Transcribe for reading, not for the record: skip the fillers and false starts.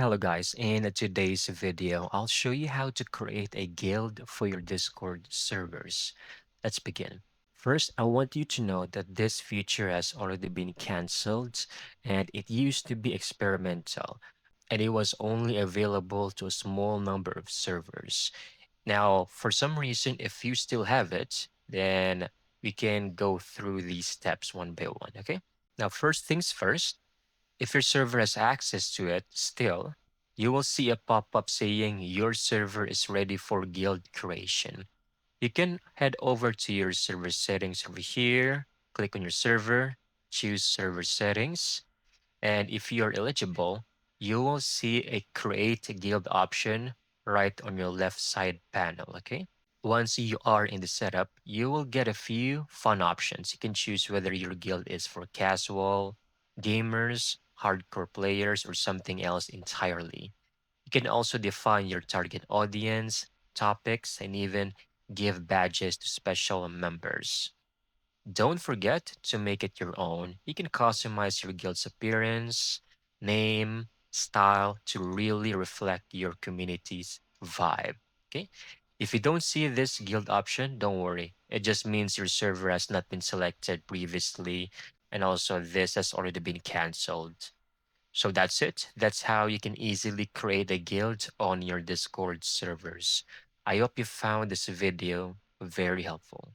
Hello guys, in today's video, I'll show you how to create a guild for your Discord servers. Let's begin. First, I want you to know that this feature has already been cancelled and it used to be experimental and it was only available to a small number of servers. Now, for some reason, if you still have it, then we can go through these steps one by one, okay? Now, first things first, if your server has access to it still, you will see a pop-up saying your server is ready for guild creation. You can head over to your server settings over here, click on your server, choose server settings, and if you're eligible, you will see a create a guild option right on your left side panel, okay? Once you are in the setup, you will get a few fun options. You can choose whether your guild is for casual, gamers, hardcore players, or something else entirely. You can also define your target audience, topics, and even give badges to special members. Don't forget to make it your own. You can customize your guild's appearance, name, style to really reflect your community's vibe. Okay? If you don't see this guild option, don't worry. It just means your server has not been selected previously, and also this has already been cancelled. So that's it. That's how you can easily create a guild on your Discord servers. I hope you found this video very helpful.